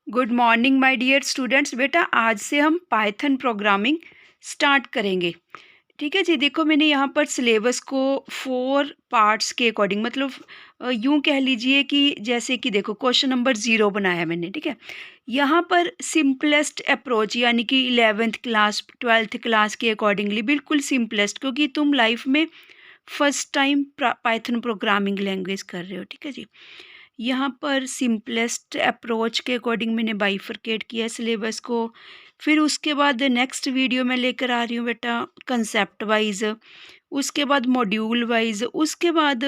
Good morning my dear students. बेटा आज से हम पाइथन प्रोग्रामिंग स्टार्ट करेंगे। ठीक है जी। देखो मैंने यहाँ पर सिलेबस को 4 पार्ट्स के अकॉर्डिंग मतलब यूँ कह लीजिए कि जैसे कि देखो क्वेश्चन नंबर 0 बनाया मैंने। ठीक है, यहाँ पर सिंपलेस्ट अप्रोच यानी कि 11th क्लास 12th क्लास के अकॉर्डिंगली बिल्कुल सिंपलेस्ट, क्योंकि तुम लाइफ में first time Python programming language कर रहे हो। ठीक है जी। यहाँ पर सिंपलेस्ट अप्रोच के अकॉर्डिंग मैंने बाइफरकेट किया है सिलेबस को। फिर उसके बाद नेक्स्ट वीडियो में लेकर आ रही हूँ बेटा कंसेप्ट वाइज, उसके बाद मॉड्यूल वाइज, उसके बाद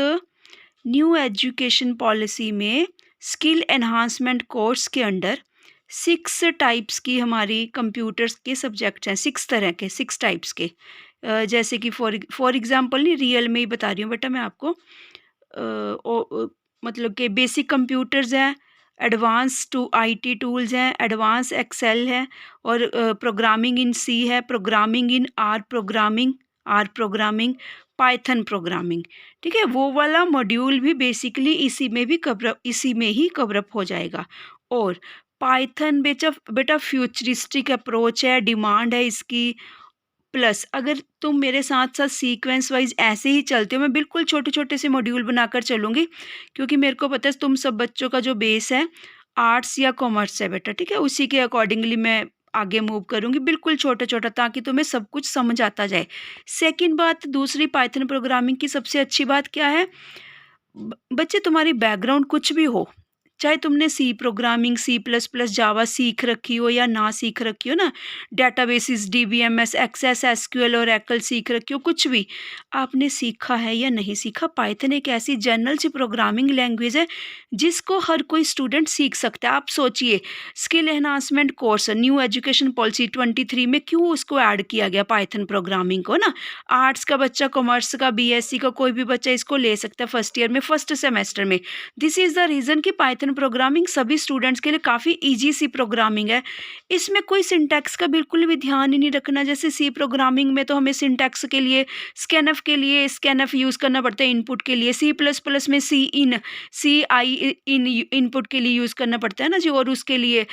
न्यू एजुकेशन पॉलिसी में स्किल एनहांसमेंट कोर्स के अंडर 6 टाइप्स की हमारी कंप्यूटर्स के सब्जेक्ट्स हैं, 6 तरह के, 6 टाइप्स के। जैसे कि फॉर एग्जांपल नहीं, रियल में ही बता रही हूँ बेटा मैं आपको। मतलब कि बेसिक कंप्यूटर्स हैं, एडवांस टू आईटी टूल्स हैं, एडवांस एक्सेल है, और प्रोग्रामिंग इन सी है, programming in R programming, Python programming. ठीक है, वो वाला मॉड्यूल भी बेसिकली इसी में ही कवरअप हो जाएगा। और पाइथन बेटा फ्यूचरिस्टिक अप्रोच है, डिमांड है इसकी। प्लस अगर तुम मेरे साथ साथ सीक्वेंस वाइज ऐसे ही चलते हो, मैं बिल्कुल छोटे छोटे से मॉड्यूल बनाकर चलूँगी, क्योंकि मेरे को पता है तुम सब बच्चों का जो बेस है आर्ट्स या कॉमर्स है बेटा। ठीक है, उसी के अकॉर्डिंगली मैं आगे मूव करूँगी, बिल्कुल छोटा छोटा, ताकि तुम्हें सब कुछ समझ आता जाए। सेकंड बात, दूसरी पाइथन प्रोग्रामिंग की सबसे अच्छी बात क्या है, बच्चे तुम्हारी बैकग्राउंड कुछ भी हो, चाहे तुमने C programming, C plus plus, Java सीख रखी हो या ना सीख रखी हो ना, डेटाबेसिस, डीबीएमएस, एक्सेस, एसक्यूएल और एकल सीख रखी हो, कुछ भी आपने सीखा है या नहीं सीखा, पाइथन एक ऐसी जनरल सी प्रोग्रामिंग लैंग्वेज है जिसको हर कोई स्टूडेंट सीख सकता है। आप सोचिए, skill enhancement course new education policy 23 में क्यों उसको ऐड किया गया पाइथन प्रोग्रामिंग को ना। आर्ट्स का बच्चा, कॉमर्स का, बीएससी का कोई भी बच्चा इसको ले सकता है फर्स्ट ईयर में, फर्स्ट सेमेस्टर में। दिस इज़ द रीज़न कि पाइथन प्रोग्रामिंग सभी स्टूडेंट्स के लिए काफ़ी ईजी सी प्रोग्रामिंग है। इसमें कोई सिंटैक्स का बिल्कुल भी ध्यान ही नहीं रखना। जैसे सी प्रोग्रामिंग में तो हमें सिंटैक्स के लिए स्कैनफ यूज़ करना पड़ता है इनपुट के लिए, सी प्लस प्लस में सी आई इन इनपुट के लिए यूज़ करना पड़ता है ना जी, और उसके लिए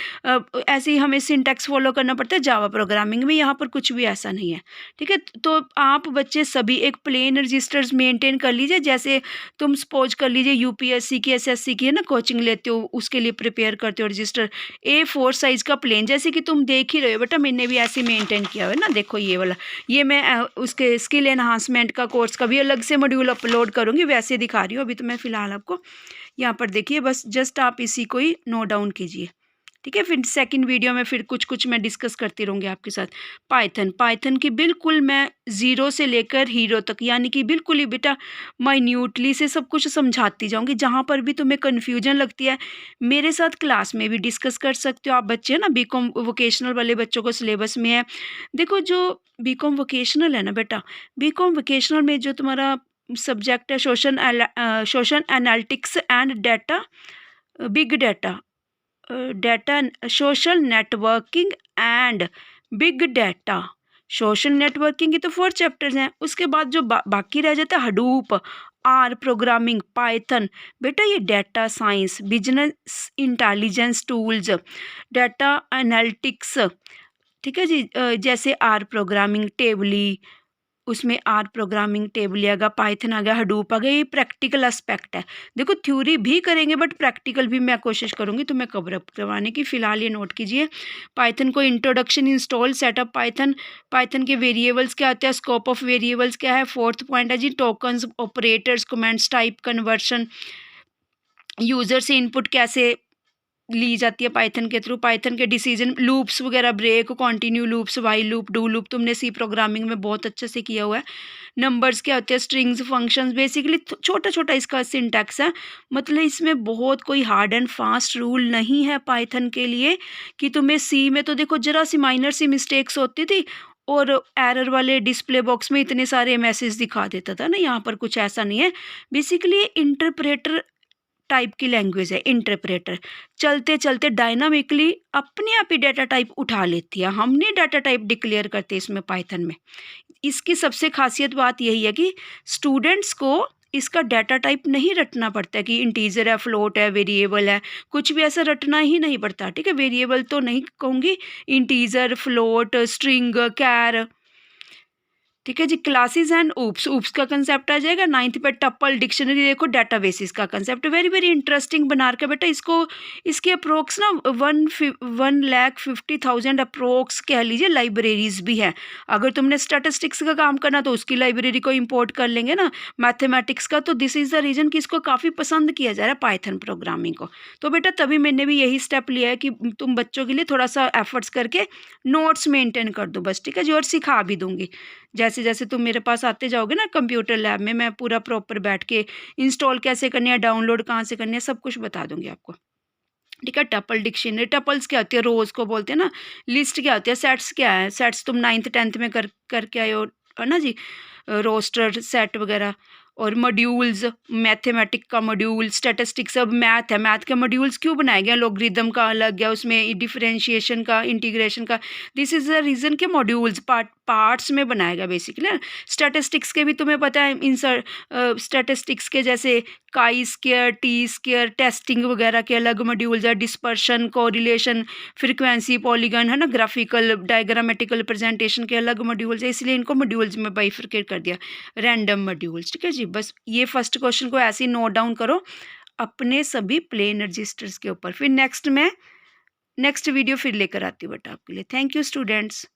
ऐसे ही हमें सिंटैक्स फॉलो करना पड़ता है। जावा प्रोग्रामिंग में यहाँ पर कुछ भी ऐसा नहीं है। ठीक है, तो आप बच्चे सभी एक प्लेन रजिस्टर्स मेंटेन कर लीजिए। जैसे तुम सपोज कर लीजिए यूपीएससी की, एसएससी की है ना कोचिंग लेते हो, उसके लिए प्रिपेयर करते हो, रजिस्टर A4 साइज का प्लेन, जैसे कि तुम देख ही रहे हो बेटा, मैंने भी ऐसे मेंटेन किया हुआ है ना। देखो ये वाला, ये मैं उसके स्किल एनहांसमेंट का कोर्स का भी अलग से मॉड्यूल अपलोड करूँगी, वैसे दिखा रही हूँ अभी तो मैं फ़िलहाल आपको। यहाँ पर देखिए, बस जस्ट आप इसी को ही नोट डाउन कीजिए। ठीक है, फिर सेकंड वीडियो में फिर कुछ कुछ मैं डिस्कस करती रहूँगी आपके साथ। पाइथन की बिल्कुल मैं ज़ीरो से लेकर हीरो तक, यानी कि बिल्कुल ही बेटा माइन्यूटली से सब कुछ समझाती जाऊँगी। जहाँ पर भी तुम्हें कन्फ्यूजन लगती है, मेरे साथ क्लास में भी डिस्कस कर सकते हो। आप बच्चे हैं ना, बीकॉम वोकेशनल वाले बच्चों को सिलेबस में है। देखो जो बीकॉम वोकेशनल है ना बेटा, बीकॉम वोकेशनल में जो तुम्हारा सब्जेक्ट है social analytics and data, big data, data, social networking and big data. Social networking की तो 4 चैप्टर्स हैं। उसके बाद जो बाकी रह जाता है हडूप, आर प्रोग्रामिंग, पाइथन, बेटा ये data science, business intelligence tools, data analytics. ठीक है जी। जैसे आर प्रोग्रामिंग, टेबली, उसमें आर प्रोग्रामिंग, टेबल आ गया, पाइथन आ गया, हडूप आ गया। ये प्रैक्टिकल एस्पेक्ट है। देखो थ्योरी भी करेंगे बट प्रैक्टिकल भी मैं कोशिश करूँगी तुम्हें कवर अप करवाने की। फ़िलहाल ये नोट कीजिए। पाइथन को introduction, install, setup Python, Python के वेरिएबल्स क्या होते हैं, स्कोप ऑफ वेरिएबल्स क्या है। फोर्थ पॉइंट है जी tokens, operators, comments, type conversion, user से इनपुट कैसे ली जाती है पाइथन के थ्रू, पाइथन के डिसीजन लूप्स वगैरह, break, continue loops, while loop, do loop, तुमने सी प्रोग्रामिंग में बहुत अच्छे से किया हुआ है। नंबर्स क्या होते हैं, स्ट्रिंग्स, फंक्शंस, बेसिकली छोटा छोटा इसका सिंटैक्स है। मतलब इसमें बहुत कोई हार्ड एंड फास्ट रूल नहीं है पाइथन के लिए कि तुम्हें सी में तो देखो जरा सी माइनर सी मिस्टेक्स होती थी और एरर वाले डिस्प्ले बॉक्स में इतने सारे मैसेज दिखा देता था ना, यहाँ पर कुछ ऐसा नहीं है। बेसिकली इंटरप्रेटर टाइप की लैंग्वेज है। इंटरप्रेटर चलते चलते डायनामिकली अपने आप ही डाटा टाइप उठा लेती है। हम नहीं डाटा टाइप डिक्लेयर करते इसमें पाइथन में। इसकी सबसे खासियत बात यही है कि स्टूडेंट्स को इसका डाटा टाइप नहीं रटना पड़ता है कि इंटीजर है, फ्लोट है, वेरिएबल है, कुछ भी ऐसा रटना ही नहीं पड़ता, ठीक है। वेरिएबल तो नहीं कहूँगी, इंटीजर, फ्लोट, स्ट्रिंग, कैर, ठीक है जी। क्लासेस एंड ऊप्स का कंसेप्ट आ जाएगा। 9th पे टपल, डिक्शनरी, देखो डाटाबेसिस का कंसेप्ट वेरी वेरी इंटरेस्टिंग बना रखा बेटा। इसको इसके अप्रोक्स ना 1,50,000 अप्रोक्स कह लीजिए लाइब्रेरीज भी है। अगर तुमने स्टैटिस्टिक्स का काम करना तो उसकी लाइब्रेरी को इंपोर्ट कर लेंगे ना, मैथमेटिक्स का। तो दिस इज़ द रीज़न कि इसको काफ़ी पसंद किया जा रहा है पाइथन प्रोग्रामिंग को। तो बेटा तभी मैंने भी यही स्टेप लिया है कि तुम बच्चों के लिए थोड़ा सा एफर्ट्स करके नोट्स मेंटेन कर दो बस, ठीक है जी। और सिखा भी दूंगी, जैसे जैसे तुम मेरे पास आते जाओगे ना कंप्यूटर लैब में, मैं पूरा प्रॉपर बैठ के इंस्टॉल कैसे करनी है, डाउनलोड कहाँ से करनी है, सब कुछ बता दूंगी आपको, ठीक है। टपल डिक्शनरी, टपल्स क्या होती है, रोज को बोलते हैं ना। लिस्ट क्या होती है, सेट्स क्या है, सेट्स तुम 9th 10th में करके आए हो, है ना जी। रोस्टर सेट वगैरह। और मॉड्यूल्स, मैथमेटिक का मॉड्यूल, स्टैटिस्टिक्स, अब मैथ है, मैथ के मॉड्यूल्स क्यों बनाए गए, लॉगरिदम का अलग है, उसमें डिफरेंशिएशन का, इंटीग्रेशन का। दिस इज़ द रीज़न के मॉड्यूल्स पार्ट्स में बनाया गया बेसिकली। स्टैटिस्टिक्स के भी तुम्हें पता है, इन स्टैटिस्टिक्स के जैसे chi square, T square, testing वगैरह के अलग मॉड्यूल्स है, डिस्पर्शन, कोरिलेशन, फ्रीक्वेंसी, पॉलीगन, है ना, ग्राफिकल, डायग्रामेटिकल प्रेजेंटेशन के अलग मॉड्यूल्स है, इसलिए इनको मॉड्यूल्स में बाइफरकेट कर दिया, रैंडम मॉड्यूल्स, ठीक है जी। बस ये फर्स्ट क्वेश्चन को ऐसे ही नोट डाउन करो अपने सभी प्लेन रजिस्टर्स के ऊपर। फिर नेक्स्ट वीडियो फिर लेकर आती हूँ बेटा आपके लिए। Thank you students.